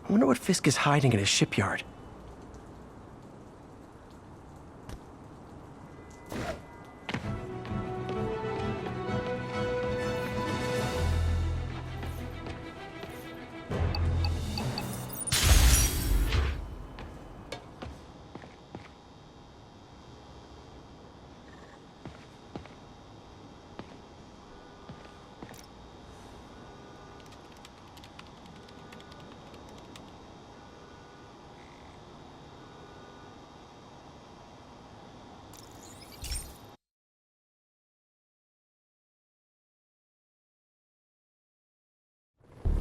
I wonder what Fisk is hiding in his shipyard.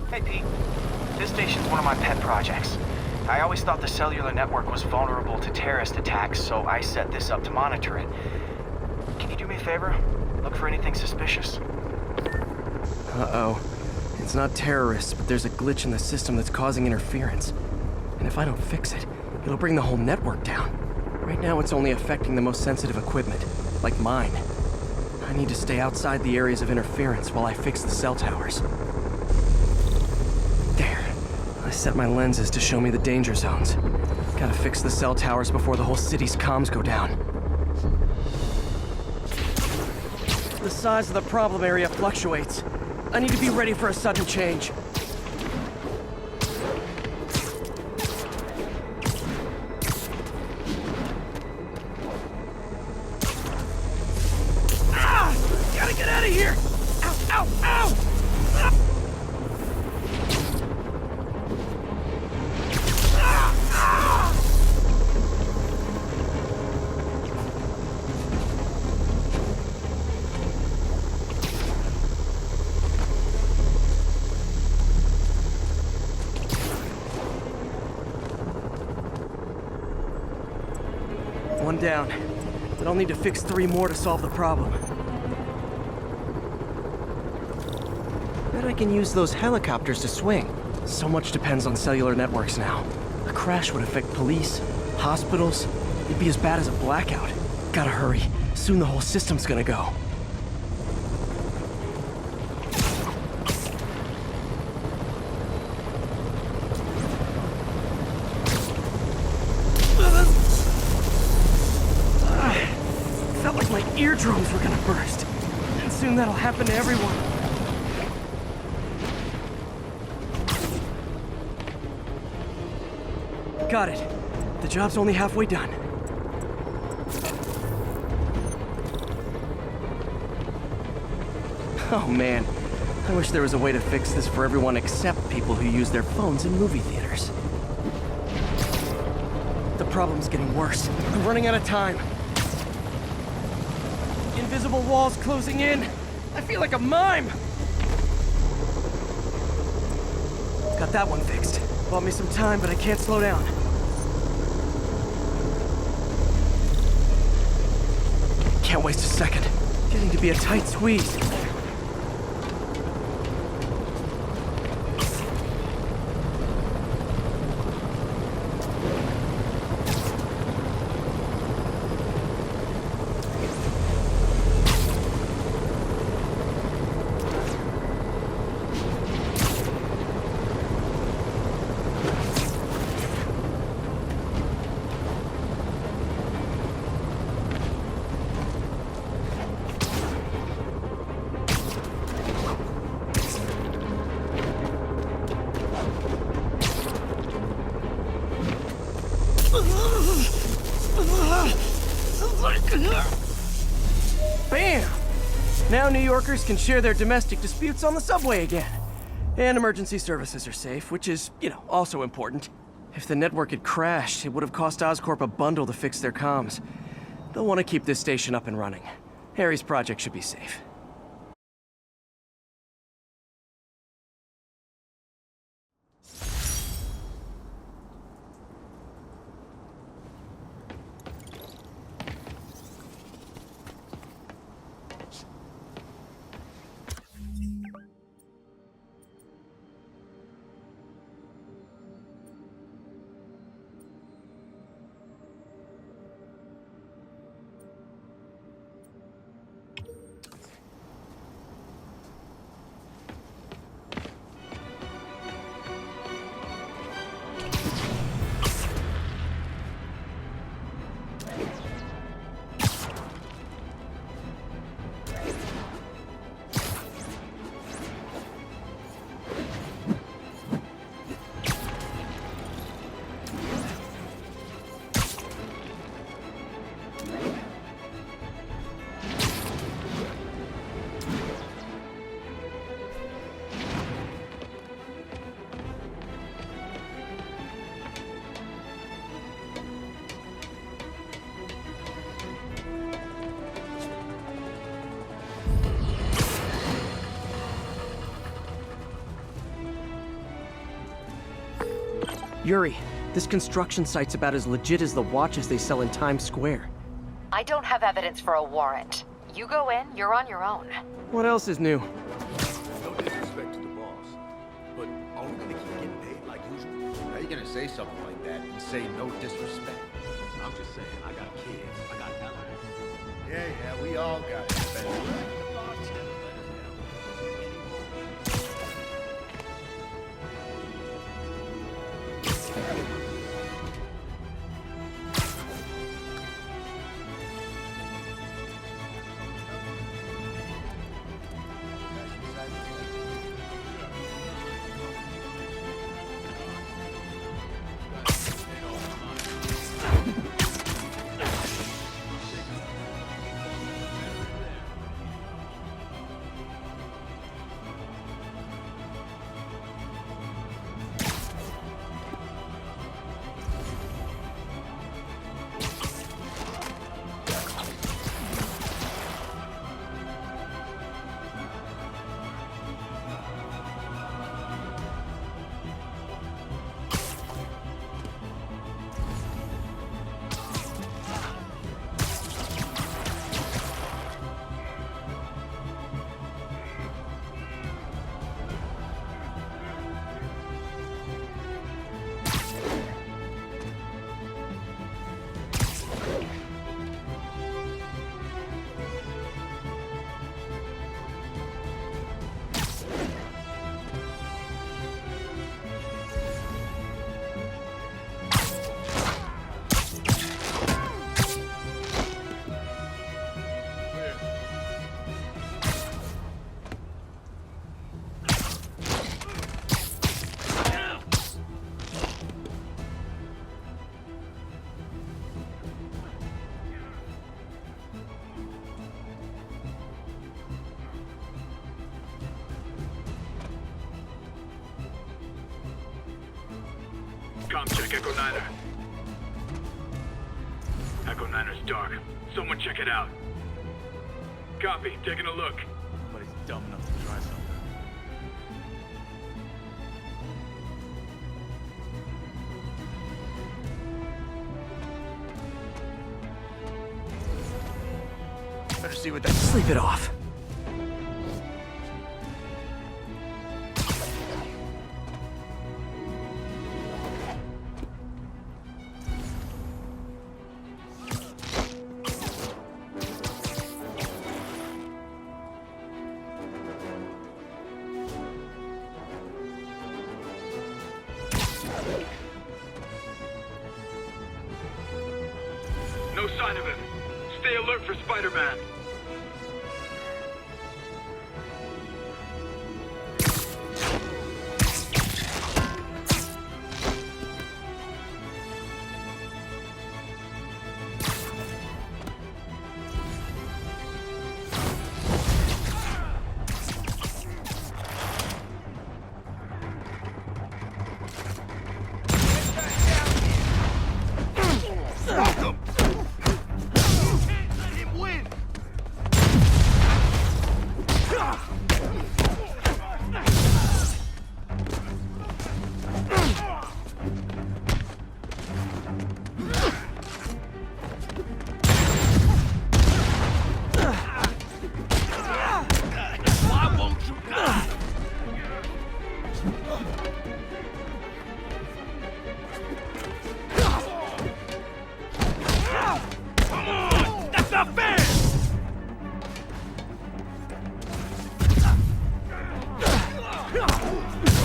Hey Pete, this station's one of my pet projects. I always thought the cellular network was vulnerable to terrorist attacks, so I set this up to monitor it. Can you do me a favor? Look for anything suspicious. Uh-oh. It's not terrorists, but there's a glitch in the system that's causing interference. And if I don't fix it, it'll bring the whole network down. Right now it's only affecting the most sensitive equipment, like mine. I need to stay outside the areas of interference while I fix the cell towers. There. I set my lenses to show me the danger zones. Gotta fix the cell towers before the whole city's comms go down. The size of the problem area fluctuates. I need to be ready for a sudden change. Ah! Gotta get out of here! Ow, ow, ow! Ah! One down, but I'll need to fix 3 more to solve the problem. Bet I can use those helicopters to swing. So much depends on cellular networks now. A crash would affect police, hospitals. It'd be as bad as a blackout. Gotta hurry. Soon the whole system's gonna go. Felt like my eardrums were gonna burst. And soon that'll happen to everyone. Got it. The job's only halfway done. Oh man, I wish there was a way to fix this for everyone except people who use their phones in movie theaters. The problem's getting worse. I'm running out of time. Invisible walls closing in. I feel like a mime. Got that one fixed. Bought me some time, but I can't slow down. Can't waste a second. Getting to be a tight squeeze. Bam! Now New Yorkers can share their domestic disputes on the subway again. And emergency services are safe, which is, also important. If the network had crashed, it would have cost Oscorp a bundle to fix their comms. They'll want to keep this station up and running. Harry's project should be safe. Yuri, this construction site's about as legit as the watches they sell in Times Square. I don't have evidence for a warrant. You go in, you're on your own. What else is new? No disrespect to the boss, but are we gonna keep getting paid like usual? How you gonna say something like that and say no disrespect? I'm just saying, I got kids, I got Ellen. Yeah, we all got it. Com check, Echo Niner. Echo Niner's dark. Someone check it out. Copy, taking a look. Nobody's dumb enough to try something. Better see what that... Sleep it off. No sign of him. Stay alert for Spider-Man.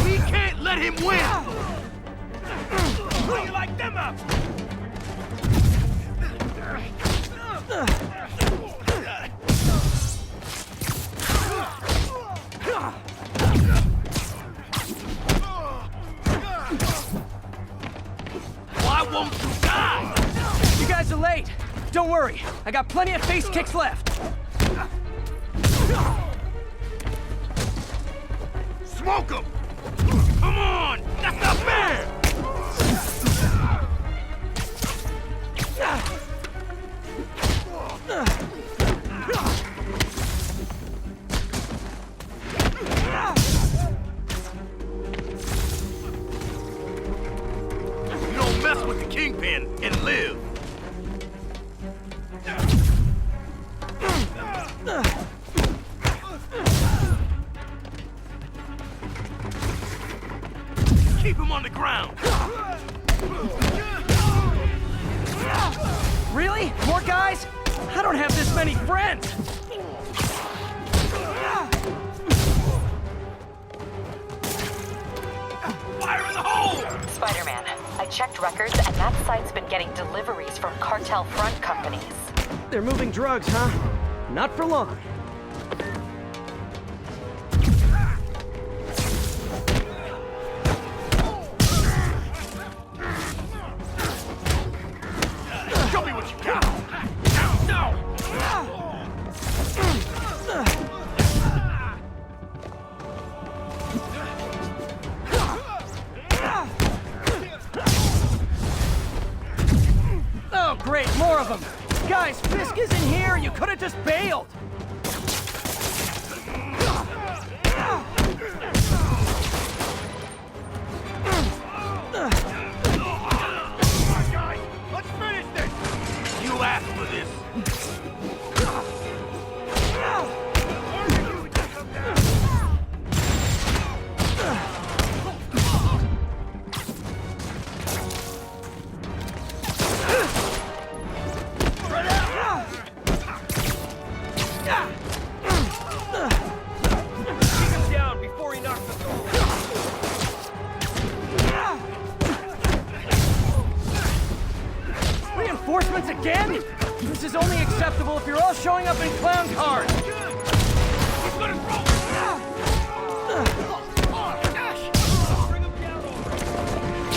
We can't let him win! How do you like them up? Why won't you die? You guys are late. Don't worry. I got plenty of face kicks left. Smoke him! Come on! That's not fair! man and live. Keep him on the ground. Really? More guys? I don't have this many friends! Fire in the hole! Spider-Man, I checked records and that site's been getting deliveries from cartel front companies. They're moving drugs, huh? Not for long. Show me what you got. No! Oh, great, more of them! Guys, Fisk isn't here! You could have just bailed! Let's finish this! You asked for this! Reinforcements again? This is only acceptable if you're all showing up in clown cars!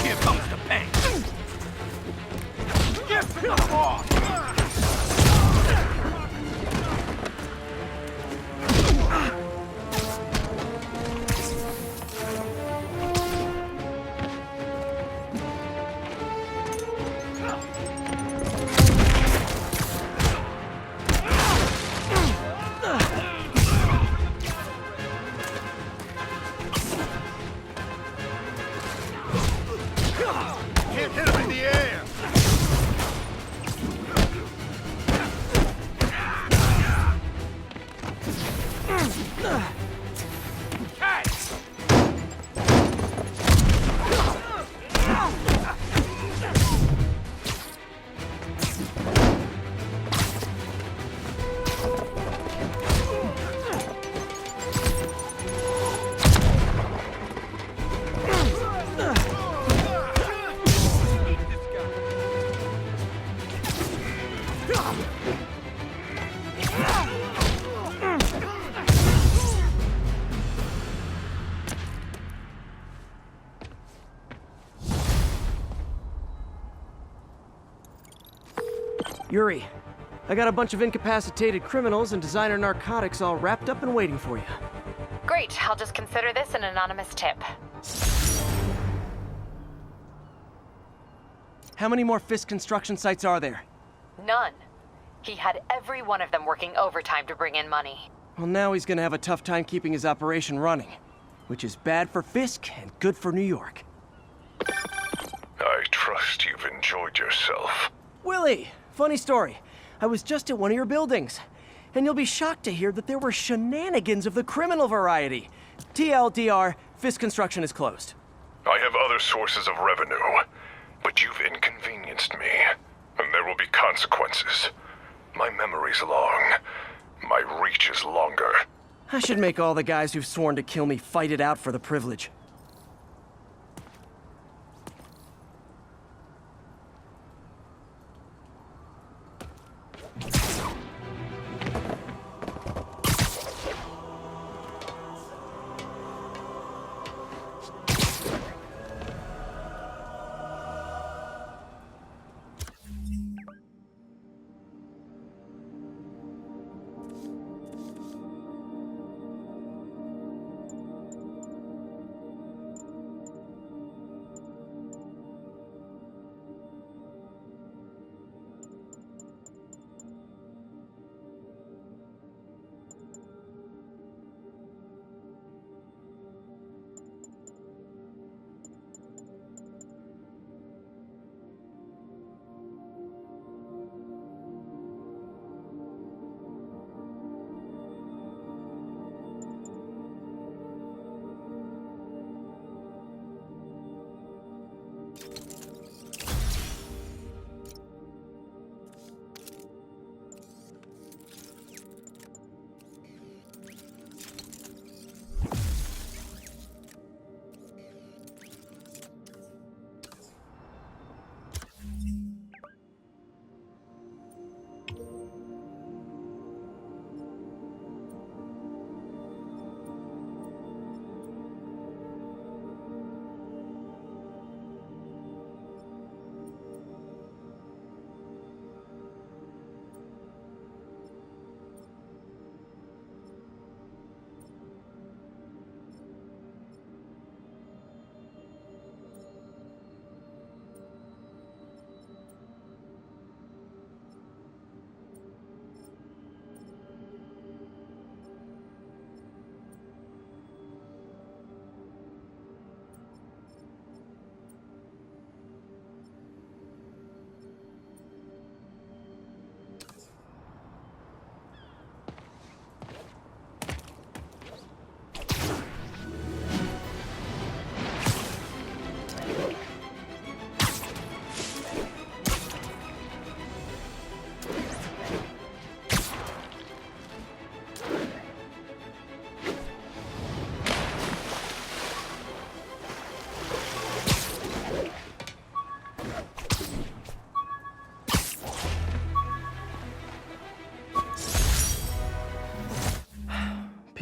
Here comes the pain! Get to the boss! Can't hit him in the air! Yuri, I got a bunch of incapacitated criminals and designer narcotics all wrapped up and waiting for you. Great, I'll just consider this an anonymous tip. How many more Fisk construction sites are there? None. He had every one of them working overtime to bring in money. Well, now he's gonna have a tough time keeping his operation running, which is bad for Fisk and good for New York. I trust you've enjoyed yourself. Willie, funny story. I was just at one of your buildings, and you'll be shocked to hear that there were shenanigans of the criminal variety. TLDR, Fisk construction is closed. I have other sources of revenue, but you've inconvenienced me, and there will be consequences. My memory's long. My reach is longer. I should make all the guys who've sworn to kill me fight it out for the privilege.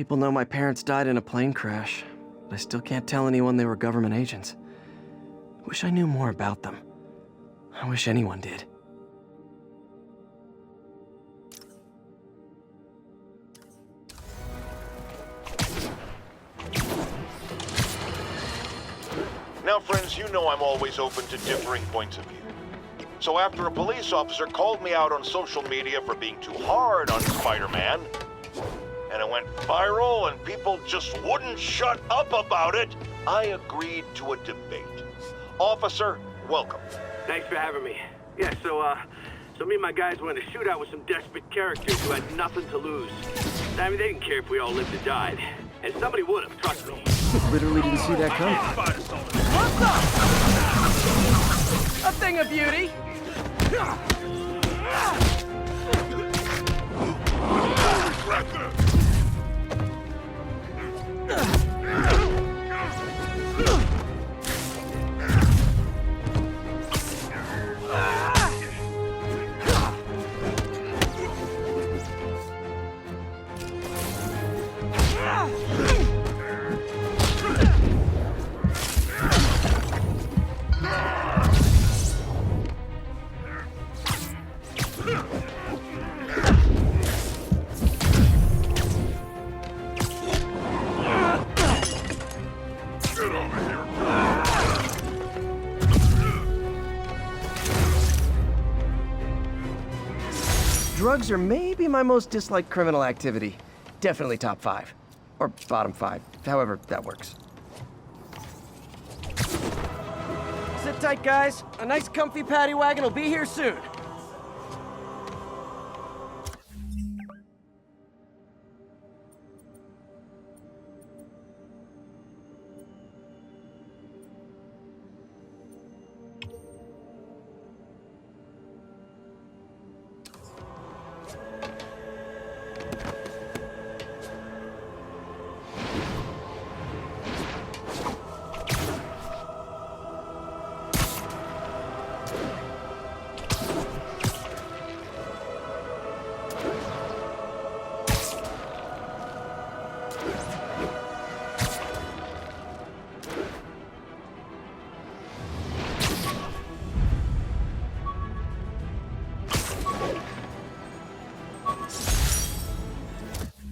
People know my parents died in a plane crash, but I still can't tell anyone they were government agents. Wish I knew more about them. I wish anyone did. Now, friends, you know I'm always open to differing points of view. So after a police officer called me out on social media for being too hard on Spider-Man, and it went viral and people just wouldn't shut up about it, I agreed to a debate. Officer, welcome. Thanks for having me. Yeah, so me and my guys went in a shootout with some desperate characters who had nothing to lose. I mean, they didn't care if we all lived or died. And somebody would have, trust me. Literally didn't see that coming. What's up? A thing of beauty. Drugs are maybe my most disliked criminal activity. Definitely top 5. Or bottom 5, however that works. Sit tight, guys. A nice comfy paddy wagon will be here soon.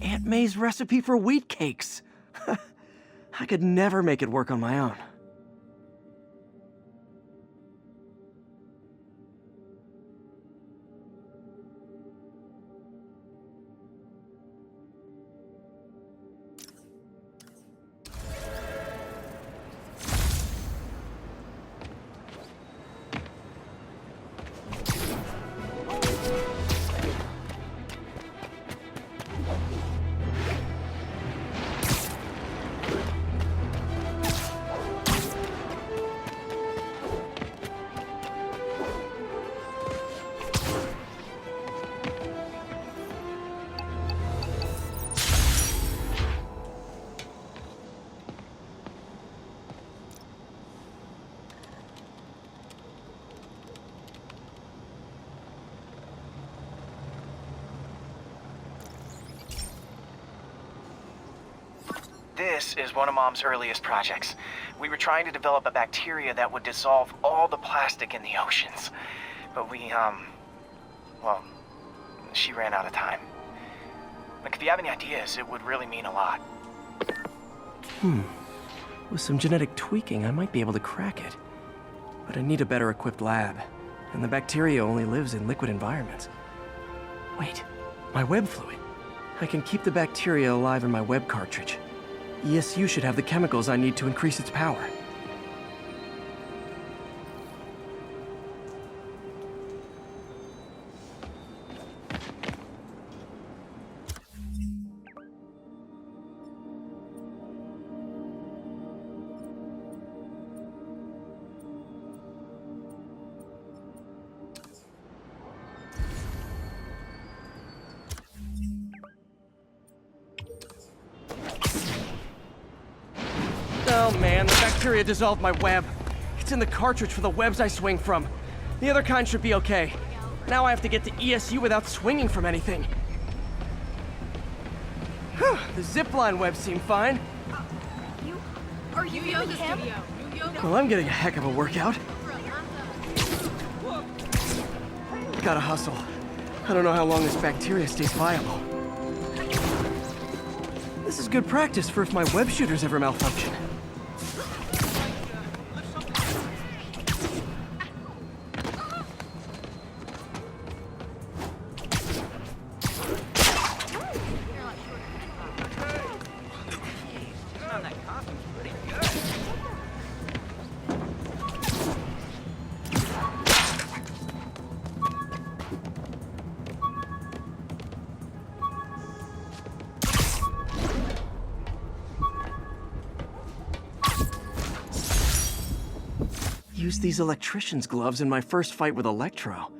Aunt May's recipe for wheat cakes. I could never make it work on my own. This is one of Mom's earliest projects. We were trying to develop a bacteria that would dissolve all the plastic in the oceans. But well, she ran out of time. Like, if you have any ideas, it would really mean a lot. With some genetic tweaking, I might be able to crack it. But I need a better equipped lab. And the bacteria only lives in liquid environments. Wait, my web fluid. I can keep the bacteria alive in my web cartridge. ESU should have the chemicals I need to increase its power. Oh man, the bacteria dissolved my web. It's in the cartridge for the webs I swing from. The other kind should be okay. Now I have to get to ESU without swinging from anything. The zipline webs seem fine. Are you yoga studio? Well, I'm getting a heck of a workout. Gotta hustle. I don't know how long this bacteria stays viable. This is good practice for if my web shooters ever malfunction. Used these electrician's gloves in my first fight with Electro.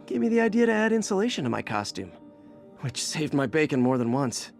Gave me the idea to add insulation to my costume, which saved my bacon more than once.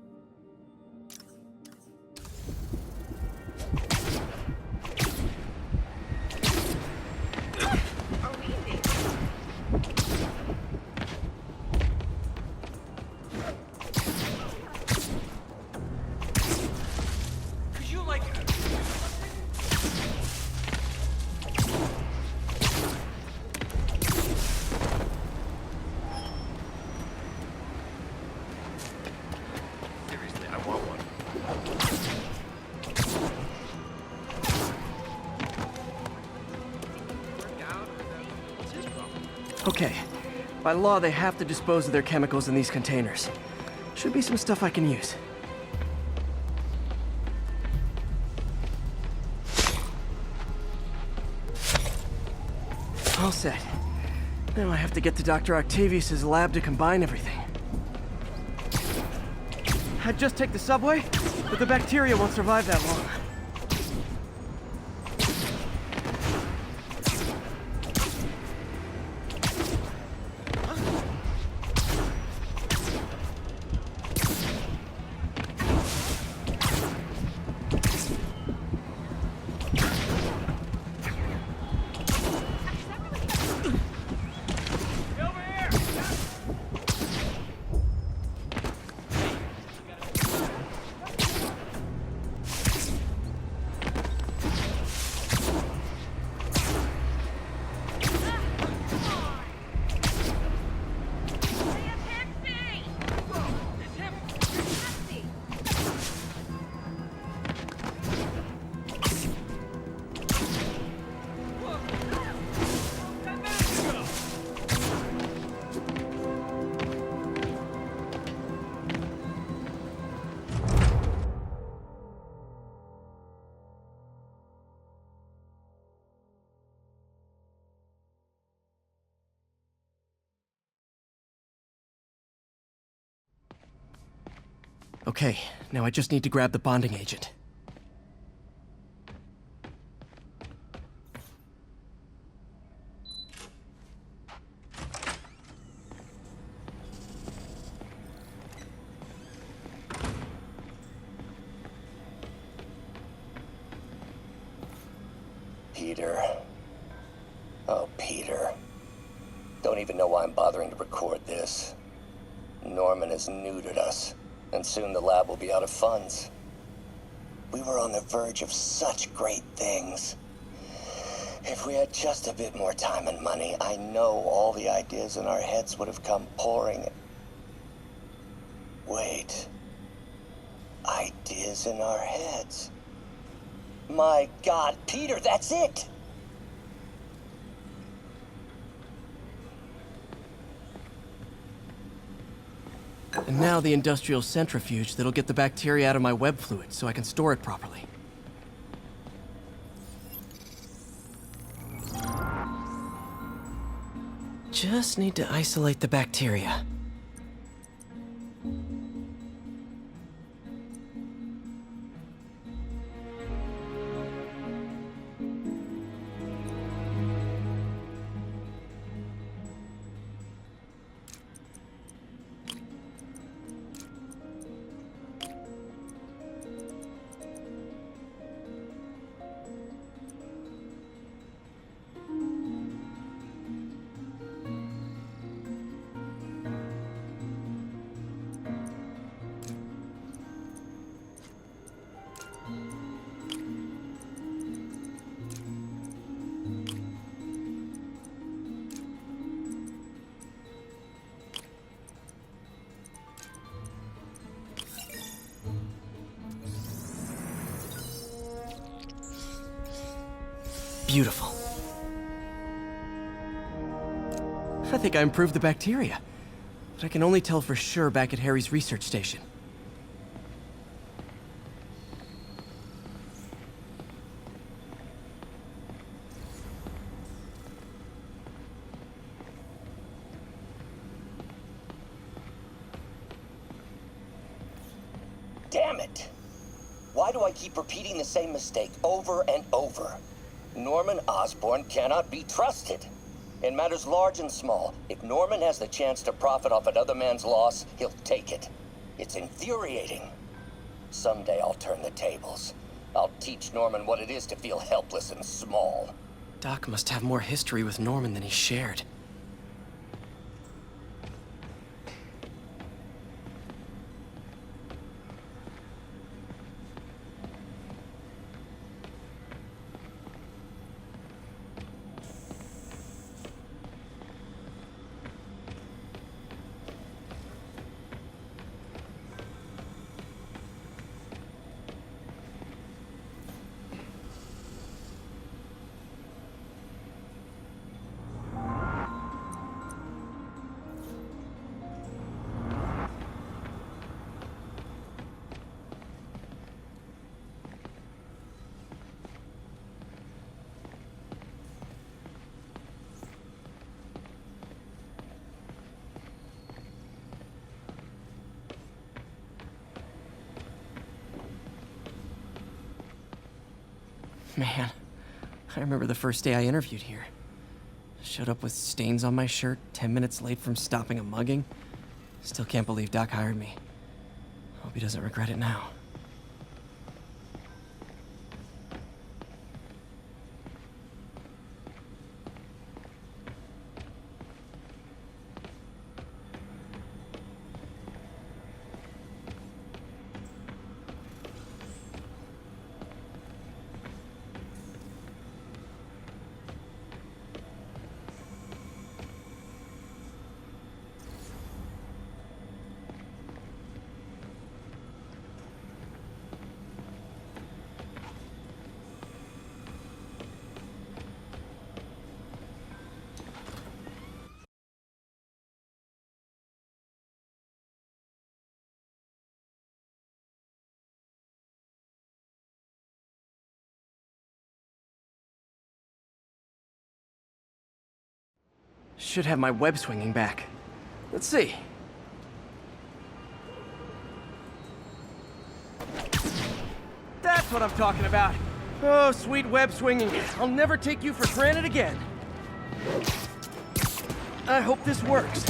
Okay. By law, they have to dispose of their chemicals in these containers. Should be some stuff I can use. All set. Now I have to get to Dr. Octavius's lab to combine everything. I'd just take the subway, but the bacteria won't survive that long. Okay, now I just need to grab the bonding agent. Peter. Oh, Peter. Don't even know why I'm bothering to record this. Norman has neutered us, and soon the lab will be out of funds. We were on the verge of such great things. If we had just a bit more time and money, I know all the ideas in our heads would have come pouring. Wait. Ideas in our heads. My God, Peter, that's it! And now the industrial centrifuge that'll get the bacteria out of my web fluid so I can store it properly. Just need to isolate the bacteria. beautiful. I think I improved the bacteria, but I can only tell for sure back at Harry's research station. Damn it! Why do I keep repeating the same mistake over and over? Norman Osborn cannot be trusted. In matters large and small, if Norman has the chance to profit off another man's loss, he'll take it. It's infuriating. Someday I'll turn the tables. I'll teach Norman what it is to feel helpless and small. Doc must have more history with Norman than he shared. Man, I remember the first day I interviewed here. Showed up with stains on my shirt, 10 minutes late from stopping a mugging. Still can't believe Doc hired me. Hope he doesn't regret it now. Should have my web swinging back. Let's see. That's what I'm talking about. Oh, sweet web swinging. I'll never take you for granted again. I hope this works.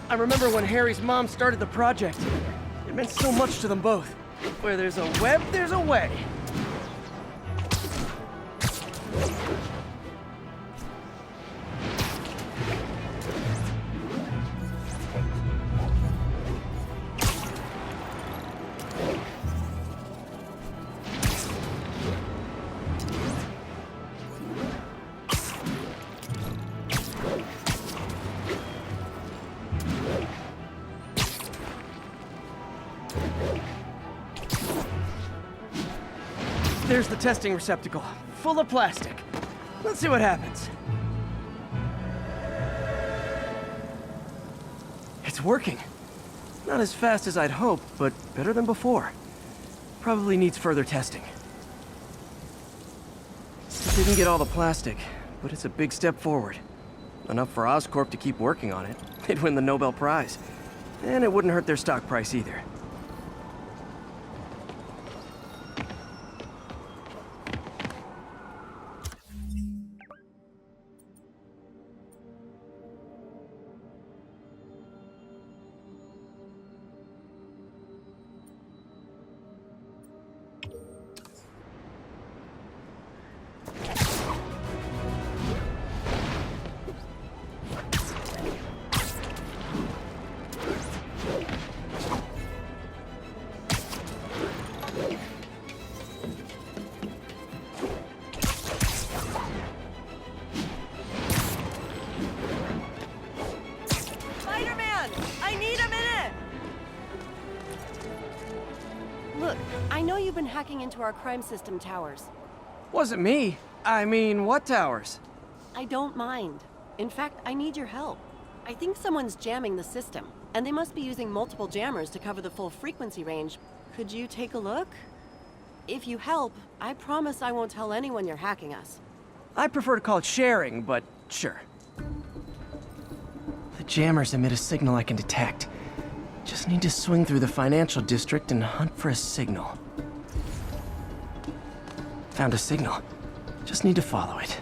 I remember when Harry's mom started the project. It meant so much to them both. Where there's a web, there's a way. There's the testing receptacle, full of plastic. Let's see what happens. It's working. Not as fast as I'd hoped, but better than before. Probably needs further testing. Didn't get all the plastic, but it's a big step forward. Enough for Oscorp to keep working on it. They'd win the Nobel Prize. And it wouldn't hurt their stock price either. Look, I know you've been hacking into our crime system towers. Wasn't me. I mean, what towers? I don't mind. In fact, I need your help. I think someone's jamming the system, and they must be using multiple jammers to cover the full frequency range. Could you take a look? If you help, I promise I won't tell anyone you're hacking us. I prefer to call it sharing, but sure. The jammers emit a signal I can detect. Just need to swing through the financial district and hunt for a signal. Found a signal. Just need to follow it.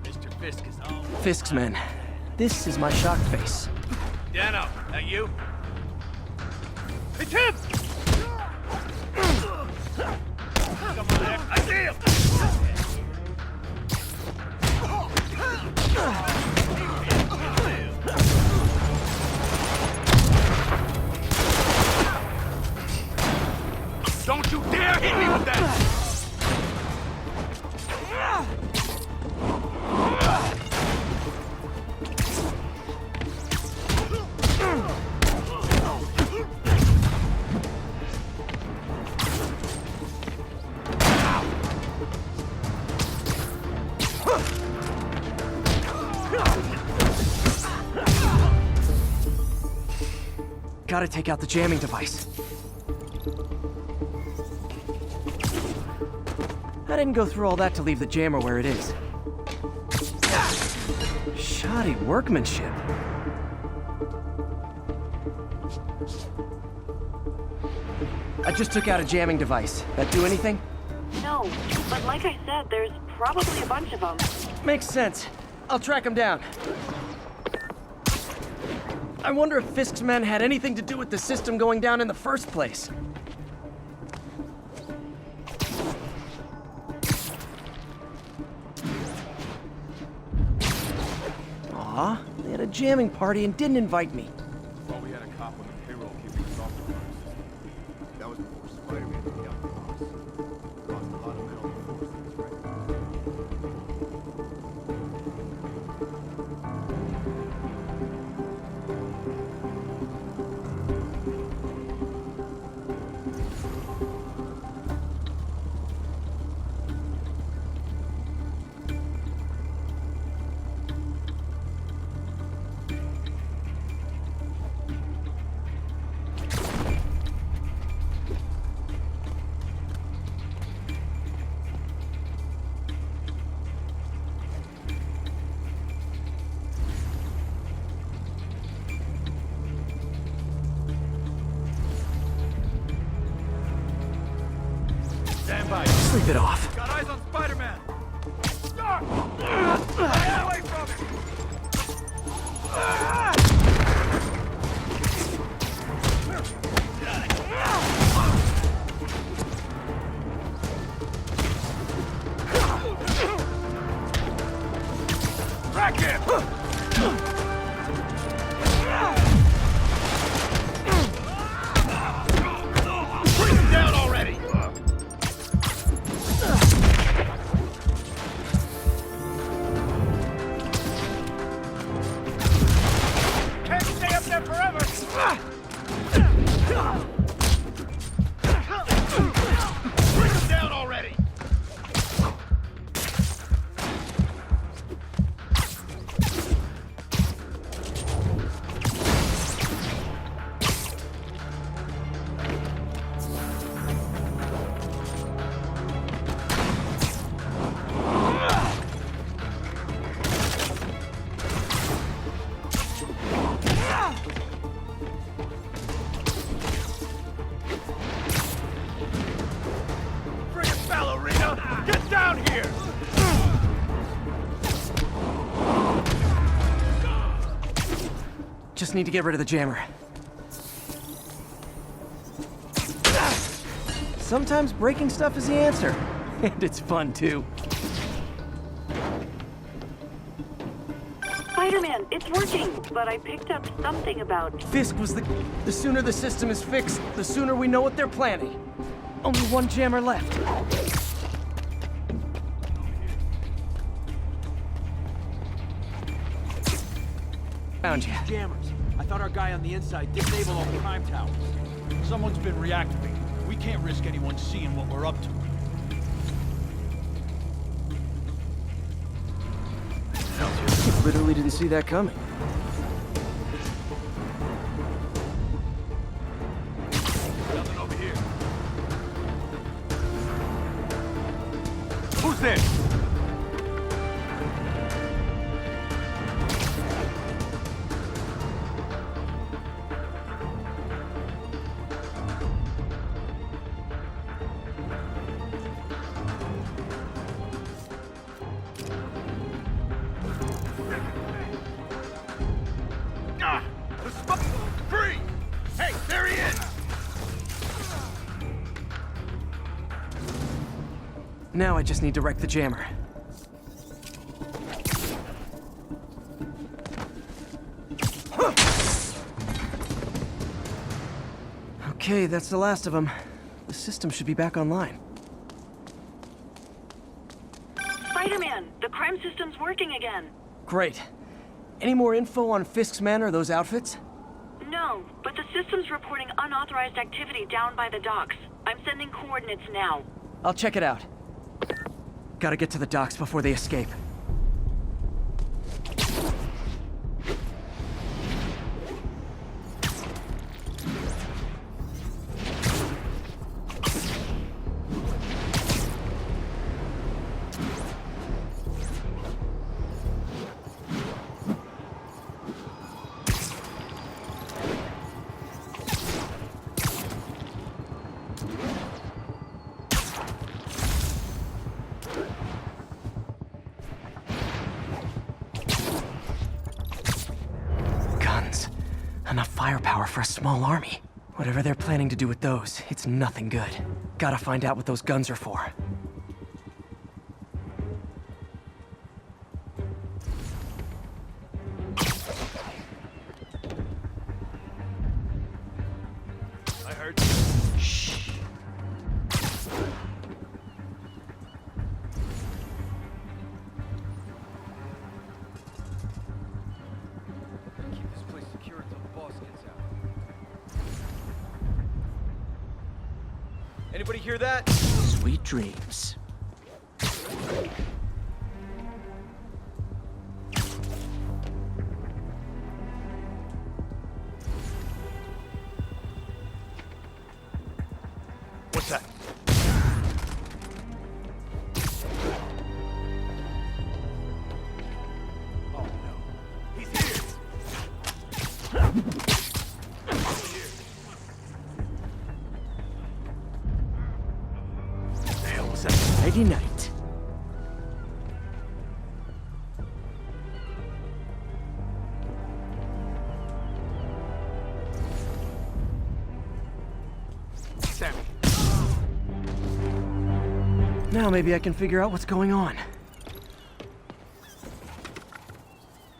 Mr. Fisk is on. Fisk's men. This is my shock face. Dano, that you? Hey, Tim! Come on, X. I see him! Don't you dare hit me with that! Gotta take out the jamming device. I didn't go through all that to leave the jammer where it is. Shoddy workmanship. I just took out a jamming device. That do anything? No, but like I said, there's probably a bunch of them. Makes sense. I'll track him down. I wonder if Fisk's men had anything to do with the system going down in the first place. Aw, they had a jamming party and didn't invite me. Thought we had a cop on the payroll keeping us off the road. That was before Spider-Man took out the boss. Lost a lot of men on the force, that's right. Stand by. Sleep it off. Got eyes on Spider-Man. Start! Get away from him! Rack him! Bring him down already! Can't stay up there forever! Bring him down already! Bring it, ballerina! Get down here! Just need to get rid of the jammer. Sometimes breaking stuff is the answer. And it's fun, too. Spider-Man, it's working, but I picked up something about... Fisk was the sooner the system is fixed, the sooner we know what they're planning. Only one jammer left. Found you. Jammers. I thought our guy on the inside disabled all the crime towers. Someone's been reactivated. We can't risk anyone seeing what we're up to. Literally didn't see that coming. Nothing over here. Who's there? Free! Hey, there he is! Now I just need to wreck the jammer. Okay, that's the last of them. The system should be back online. Spider-Man, the crime system's working again. Great. Any more info on Fisk's men or those outfits? No, but the system's reporting unauthorized activity down by the docks. I'm sending coordinates now. I'll check it out. Gotta get to the docks before they escape. Enough firepower for a small army. Whatever they're planning to do with those, it's nothing good. Gotta find out what those guns are for. I heard. Shh. Keep this place secure until the boss gets out. Anybody hear that? Sweet dreams. What's that? Oh no. He's here! The hell was that? Nighty night. Sammy. Now maybe I can figure out what's going on.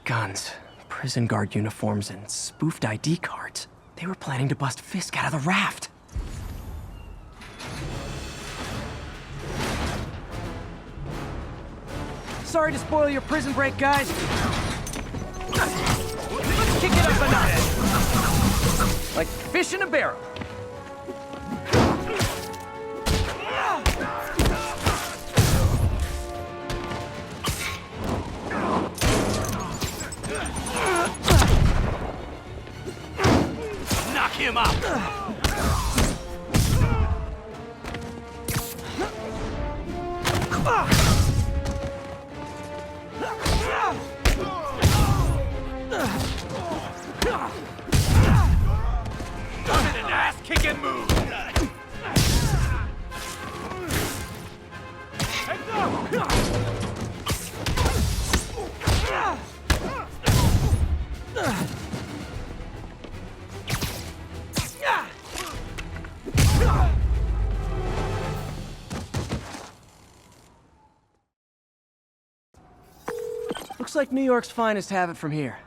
Guns, prison guard uniforms, and spoofed ID cards. They were planning to bust Fisk out of the raft. Sorry to spoil your prison break, guys. Let's kick it up a notch. Like fish in a barrel. Knock him out! Done in an ass-kicking move! Heads up! Looks like New York's finest have it from here.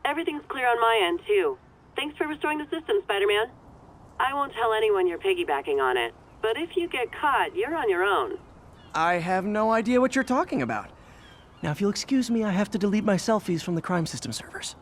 Everything's clear on my end, too. Thanks for restoring the system, Spider-Man. I won't tell anyone you're piggybacking on it, but if you get caught, you're on your own. I have no idea what you're talking about. Now, if you'll excuse me, I have to delete my selfies from the crime system servers.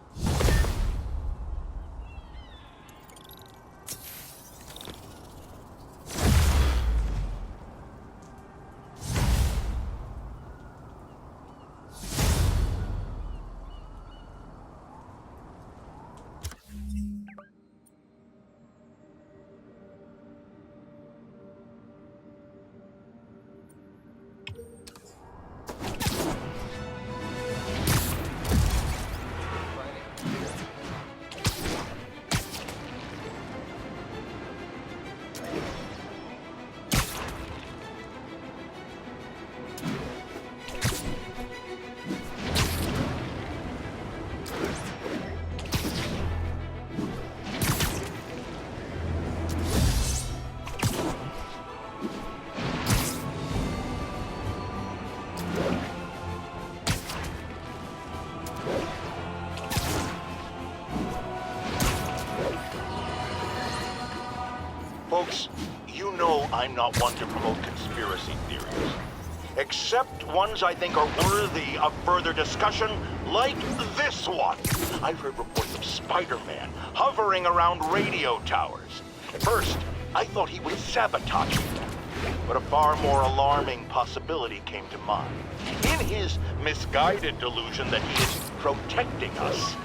Folks, you know I'm not one to promote conspiracy theories. Except ones I think are worthy of further discussion, like this one. I've heard reports of Spider-Man hovering around radio towers. At first, I thought he was sabotaging them. But a far more alarming possibility came to mind. In his misguided delusion that he is protecting us,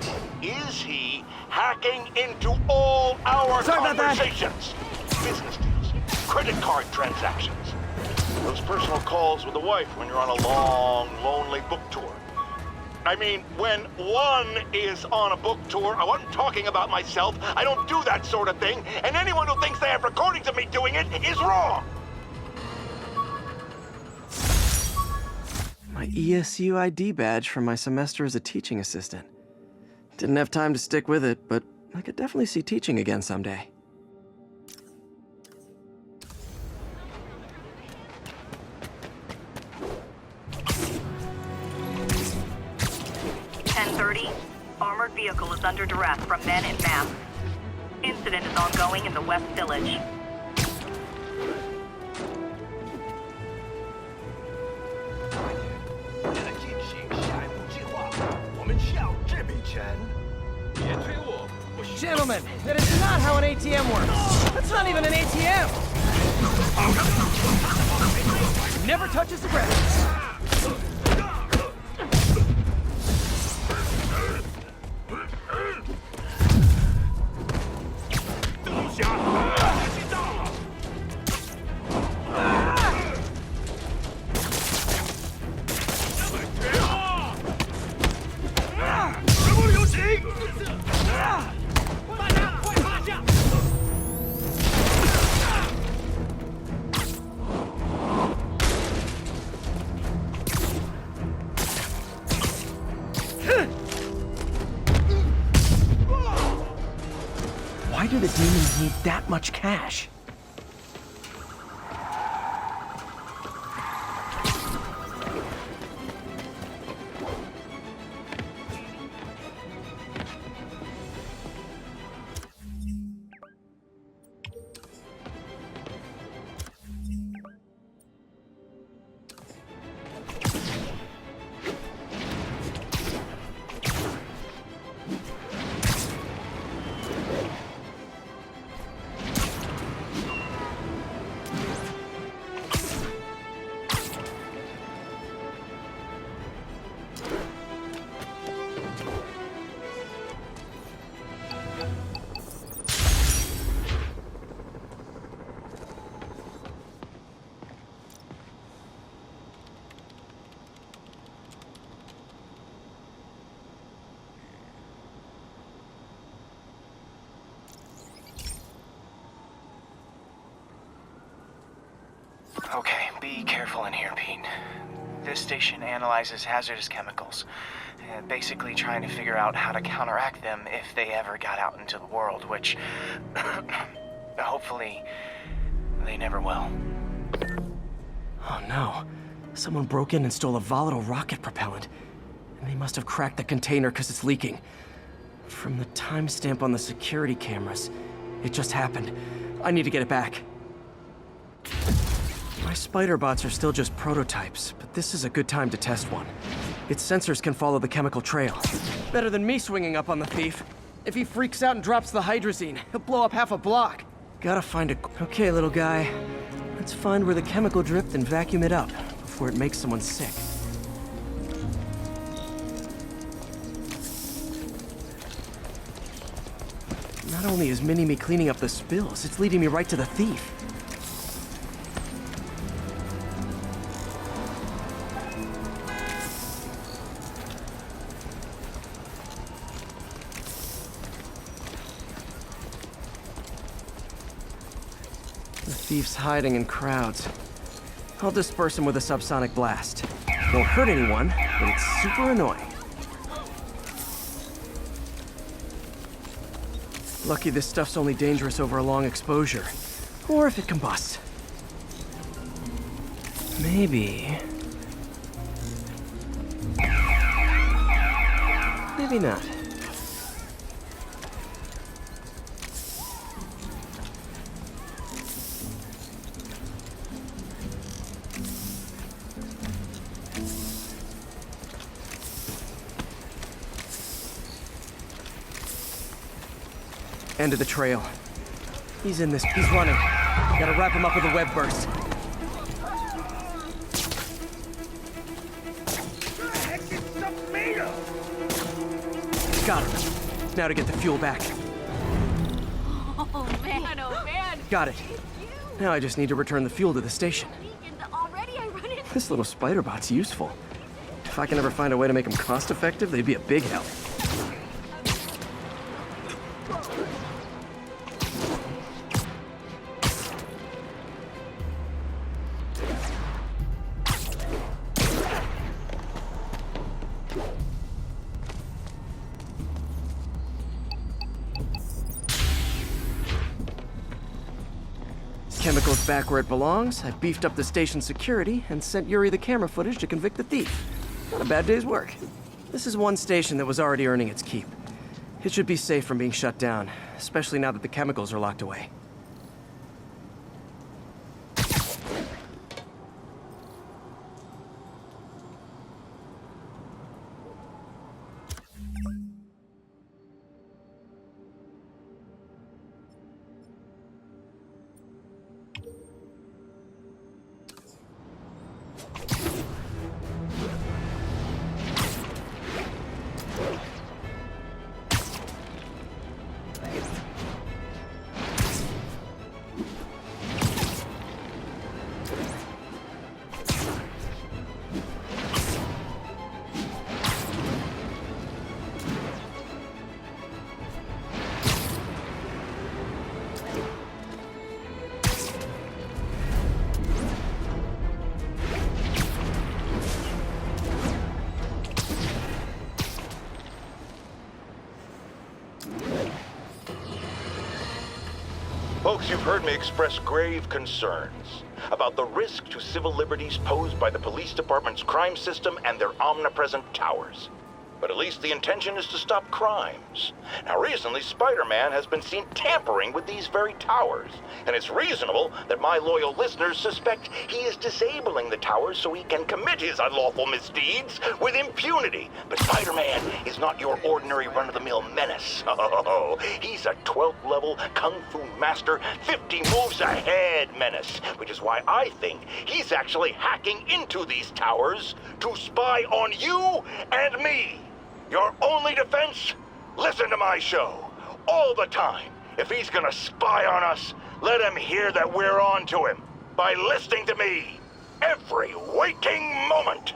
is he hacking into all our conversations? Business deals, credit card transactions, those personal calls with the wife when you're on a long, lonely book tour. I mean, when one is on a book tour, I wasn't talking about myself. I don't do that sort of thing, and anyone who thinks they have recordings of me doing it is wrong. My ESU ID badge from my semester as a teaching assistant. Didn't have time to stick with it, but I could definitely see teaching again someday. Armored vehicle is under duress from men in masks. Incident is ongoing in the West Village. Gentlemen, that is not how an ATM works. That's not even an ATM. Never touches the ground. Why do the demons need that much cash? Okay, be careful in here, Pete. This station analyzes hazardous chemicals, basically trying to figure out how to counteract them if they ever got out into the world, which hopefully they never will. Oh no. Someone broke in and stole a volatile rocket propellant. And they must have cracked the container because it's leaking. From the timestamp on the security cameras, it just happened. I need to get it back. My spider bots are still just prototypes, but this is a good time to test one. Its sensors can follow the chemical trail. Better than me swinging up on the thief. If he freaks out and drops the hydrazine, he'll blow up half a block. Gotta find a... Okay, little guy. Let's find where the chemical dripped and vacuum it up before it makes someone sick. Not only is Mini-Me cleaning up the spills, it's leading me right to the thief. The thief's hiding in crowds. I'll disperse him with a subsonic blast. Won't hurt anyone, but it's super annoying. Lucky this stuff's only dangerous over a long exposure. Or if it combusts. Maybe... Maybe not. End of the trail. He's in this. He's running. Gotta wrap him up with a web burst. Got him. Now to get the fuel back. Oh man, oh man. Got it. Now I just need to return the fuel to the station. Already I run it. This little spider bot's useful. If I can ever find a way to make them cost-effective, they'd be a big help. Chemicals back where it belongs. I beefed up the station security and sent Yuri the camera footage to convict the thief. Not a bad day's work. This is one station that was already earning its keep. It should be safe from being shut down, especially now that the chemicals are locked away. Folks, you've heard me express grave concerns about the risk to civil liberties posed by the police department's crime system and their omnipresent towers. But at least the intention is to stop crimes. Now, recently, Spider-Man has been seen tampering with these very towers, and it's reasonable that my loyal listeners suspect he is disabling the towers so he can commit his unlawful misdeeds with impunity. But Spider-Man is not your ordinary run-of-the-mill menace. Oh, he's a 12th level Kung Fu master, 50 moves ahead menace, which is why I think he's actually hacking into these towers to spy on you and me. Your only defense? Listen to my show. All the time. If he's gonna spy on us, let him hear that we're on to him. By listening to me. Every waking moment.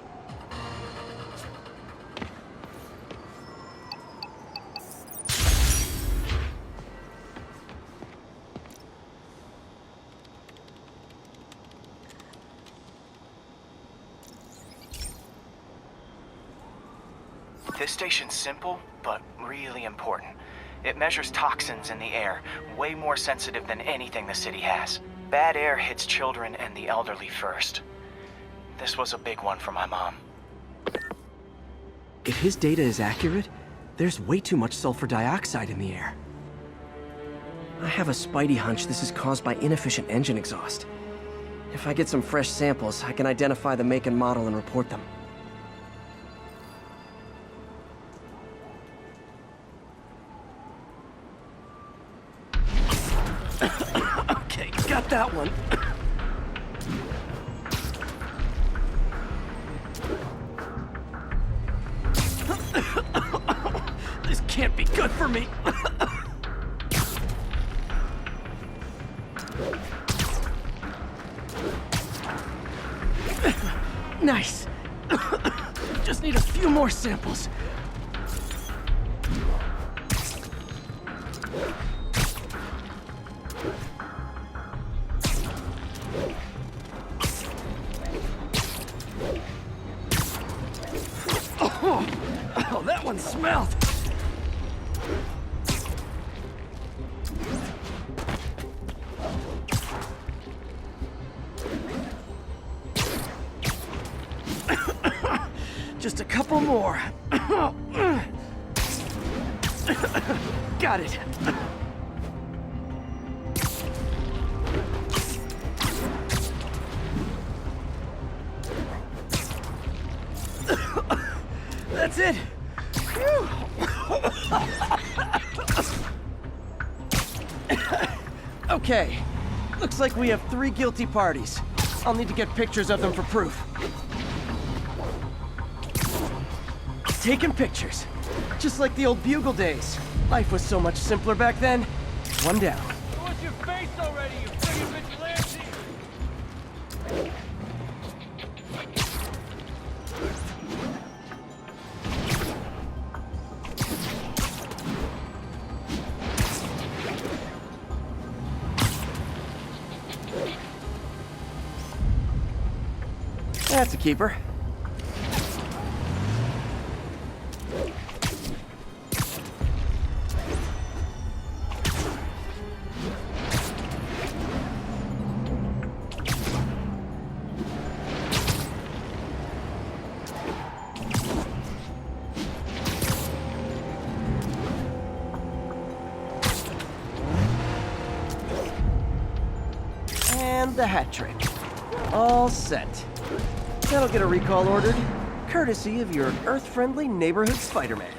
This station's simple, but really important. It measures toxins in the air, way more sensitive than anything the city has. Bad air hits children and the elderly first. This was a big one for my mom. If his data is accurate, there's way too much sulfur dioxide in the air. I have a spidey hunch this is caused by inefficient engine exhaust. If I get some fresh samples, I can identify the make and model and report them. Okay, got that one. This can't be good for me. Nice. Just need a few more samples. Oh, that one smelled. Just a couple more. Got it. That's it. Phew. Okay. Looks like we have 3 guilty parties. I'll need to get pictures of them for proof. Taking pictures. Just like the old Bugle days. Life was so much simpler back then. One down. What's your face already, you friggin' vigilante? That's a keeper. And the hat trick. All set. That'll get a recall ordered, courtesy of your Earth-friendly neighborhood Spider-Man.